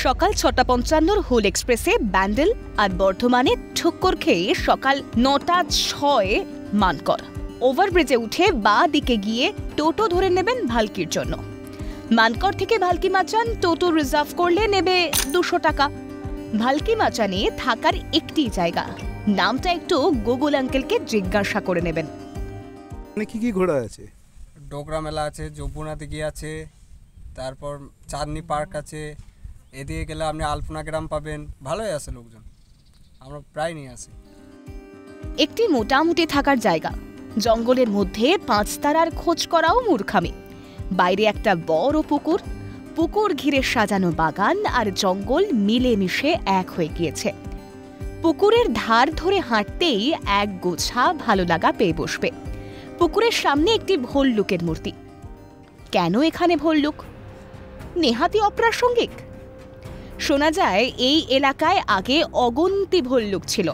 সকাল ৬:৫৫ হুল এক্সপ্রেসে ব্যান্ডেল আর বর্ধমানে ঠক্কর খেয়ে সকাল ৯:০৬ মানকর। ওভারব্রিজে উঠে বাঁ দিকে গিয়ে টোটো ধরে নেবেন ভালকির জন্য। মানকর থেকে ভালকি মাচান টোটো রিজার্ভ করলে নেবে ২০০ টাকা। ভালকি মাচানে থাকার একটি জায়গা, নামটা একটু গুগল আঙ্কেলকে জিজ্ঞাসা করে নেবেন। কি ঘোরা আছে? ডোকরা মেলা আছে, যমুনা দিঘি আছে, তারপর চাঁদনি পার্ক আছে। এদিকে গেলে আপনি আলপনা গ্রাম পাবেন, ভালোই আছে লোকজন, আমরা প্রায় নিয়ে আসি। একটি মোটামুটি থাকার জায়গা, জঙ্গলের মধ্যে ৫ তারার খোঁজ করাও মূর্খামি। বাইরে একটা বড় পুকুর, পুকুর ঘিরে সাজানো বাগান আর জঙ্গল মিলেমিশে এক হয়ে গিয়েছে। পুকুরের ধার ধরে হাঁটতেই এক গোছা ভালো লাগা পেয়ে বসবে। পুকুরের সামনে একটি ভল্লুকের মূর্তি। কেন এখানে ভল্লুক? নেহাতি অপ্রাসঙ্গিক। শোনা যায় এই এলাকায় আগে অগন্তি ভল্লুক ছিল।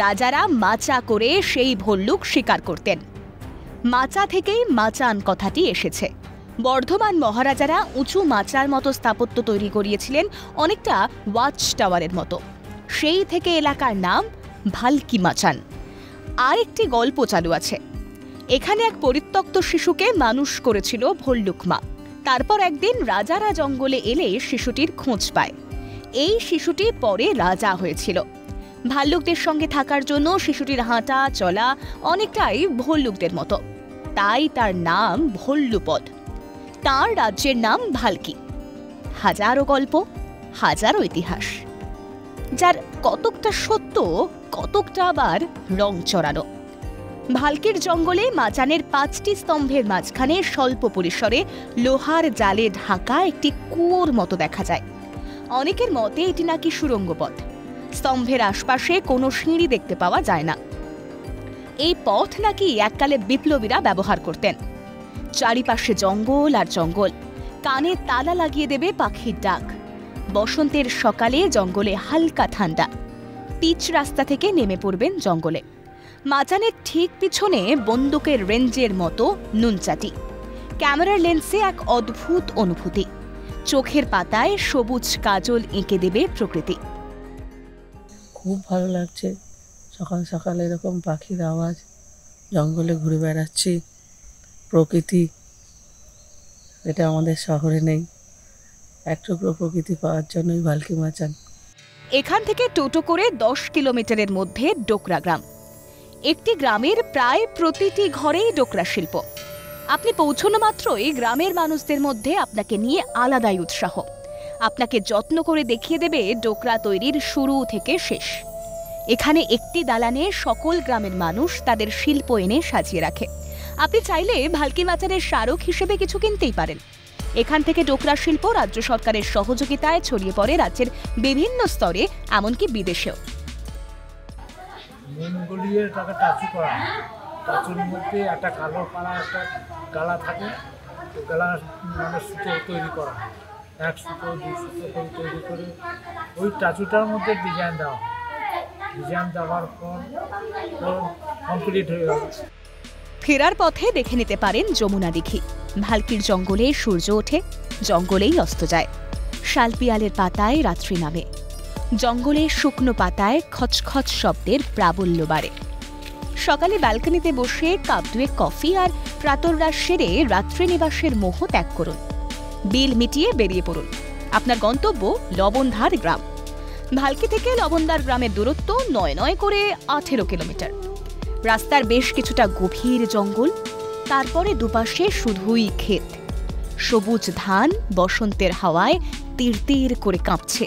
রাজারা মাচা করে সেই ভল্লুক শিকার করতেন। মাচা থেকেই মাচান কথাটি এসেছে। বর্ধমান মহারাজারা উঁচু মাচার মতো স্থাপত্য তৈরি করিয়েছিলেন, অনেকটা ওয়াচ টাওয়ারের মতো। সেই থেকে এলাকার নাম ভালকি মাচান। আর একটি গল্প চালু আছে। এখানে এক পরিত্যক্ত শিশুকে মানুষ করেছিল ভল্লুক মা। তারপর একদিন রাজারা জঙ্গলে এলে শিশুটির খোঁজ পায়। এই শিশুটি পরে রাজা হয়েছিল। ভাল্লুকদের সঙ্গে থাকার জন্য শিশুটির হাঁটা চলা অনেকটাই ভল্লুকদের মতো, তাই তার নাম ভল্লুপদ। তার রাজ্যের নাম ভালকি। হাজারো গল্প, হাজারো ইতিহাস, যার কতকটা সত্য, কতকটা আবার রং চড়ানো। ভালকির জঙ্গলে মাচানের ৫টি স্তম্ভের মাঝখানে স্বল্প পরিসরে লোহার জালে ঢাকা একটি কুয়োর মতো দেখা যায়। অনেকের মতে এটি নাকি সুড়ঙ্গ পথ। স্তম্ভের আশপাশে কোনো সিঁড়ি দেখতে পাওয়া যায় না। এই পথ নাকি এককালে বিপ্লবীরা ব্যবহার করতেন। চারিপাশে জঙ্গল আর জঙ্গল, কানে তালা লাগিয়ে দেবে পাখির ডাক। বসন্তের সকালে জঙ্গলে হালকা ঠান্ডা। পিচ রাস্তা থেকে নেমে পড়বেন জঙ্গলে। মাচানের ঠিক পিছনে বন্দুকের রেঞ্জের মতো নুনচাটি। ক্যামেরার লেন্সে এক অদ্ভুত অনুভূতি। চোখের পাতায় সবুজ কাজল এঁকে দেবে প্রকৃতি। খুব ভালো লাগছে সকাল সকাল এরকম পাখির আওয়াজ, জঙ্গলে ঘুরে বেড়াচ্ছি, প্রকৃতি, এটা আমাদের শহরে নেই। এক টুকরো প্রকৃতি পাওয়ার জন্যই ভালকি মাচান। এখান থেকে টোটো করে ১০ কিলোমিটারের মধ্যে ডোকরা গ্রাম। একটি গ্রামের প্রায় প্রতিটি ঘরেই ডোকরা শিল্প। আপনি পৌঁছানো মাত্রই গ্রামের মানুষদের মধ্যে আপনাকে নিয়ে আলাদাই উৎসাহ। আপনাকে যত্ন করে দেখিয়ে দেবে ডোকরা তৈরির শুরু থেকে শেষ। এখানে একটি দালানে সকল গ্রামের মানুষ তাদের শিল্প এনে সাজিয়ে রাখে। আপনি চাইলে ভালকি মাচানের স্মারক হিসেবে কিছু কিনতেই পারেন। এখান থেকে ডোকরা শিল্প রাজ্য সরকারের সহযোগিতায় ছড়িয়ে পড়ে রাজ্যের বিভিন্ন স্তরে, এমনকি বিদেশেও। গলিয়ে তাকে টাচু করা হয়। টাচুর মধ্যে একটা কালো পাড়া একটা গালা থাকে, তো গালা মানে সুতো তৈরি করা হয়। ১ সুতো ২ সুতো করে তৈরি করে ওই টাচুটার মধ্যে ডিজাইন দেওয়া হয়। ডিজাইন দেওয়ার পর কমপ্লিট হয়ে গেল। ফেরার পথে দেখে নিতে পারেন যমুনা দিঘি। ভালকির জঙ্গলে সূর্য ওঠে, জঙ্গলেই অস্ত যায়। শালপিয়ালের পাতায় রাত্রি নামে, জঙ্গলের শুকনো পাতায় খচখচ শব্দের প্রাবল্য বাড়ে। সকালে ব্যালকনিতে বসে কাপ ২ কফি আর প্রাতরাশ সেরে রাত্রি নিবাসের মোহ ত্যাগ করুন। বিল মিটিয়ে বেরিয়ে পড়ুন। আপনার গন্তব্য লবণধার গ্রাম। ভালকি থেকে লবণধার গ্রামের দূরত্ব নয় করে ১৮ কিলোমিটার। রাস্তার বেশ কিছুটা গভীর জঙ্গল, তারপরে দুপাশে শুধুই ক্ষেত। সবুজ ধান বসন্তের হাওয়ায় তীর করে কাঁপছে।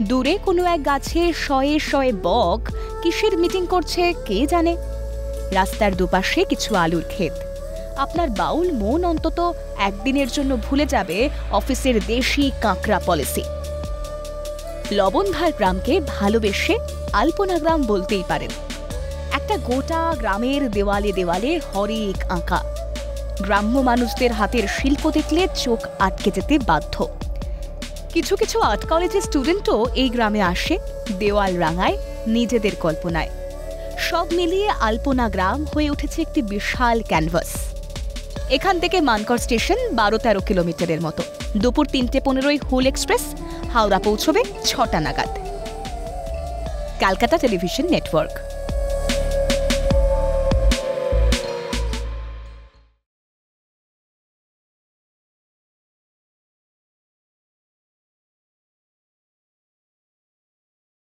দূরে কোনো এক গাছে শয়ে শয়ে বক কিসের মিটিং করছে কে জানে। রাস্তার দুপাশে কিছু আলুর ক্ষেত। আপনার বাউল মন অন্তত একদিনের জন্য ভুলে যাবে অফিসের দেশি কাঁকড়া পলিসি। লবণধার গ্রামকে ভালোবেসে আলপনা গ্রাম বলতেই পারেন। একটা গোটা গ্রামের দেওয়ালে দেওয়ালে হরেক আঁকা। গ্রাম্য মানুষদের হাতের শিল্প দেখলে চোখ আটকে যেতে বাধ্য। কিছু কিছু আর্ট কলেজের স্টুডেন্টও এই গ্রামে আসে দেওয়াল রাঙায় নিজেদের কল্পনায়। সব মিলিয়ে আলপনা গ্রাম হয়ে উঠেছে একটি বিশাল ক্যানভাস। এখান থেকে মানকর স্টেশন ১২-১৩ কিলোমিটারের মতো। দুপুর ৩:১৫ হুল এক্সপ্রেস হাওড়া পৌঁছবে 6টা নাগাদ। Calcutta television network.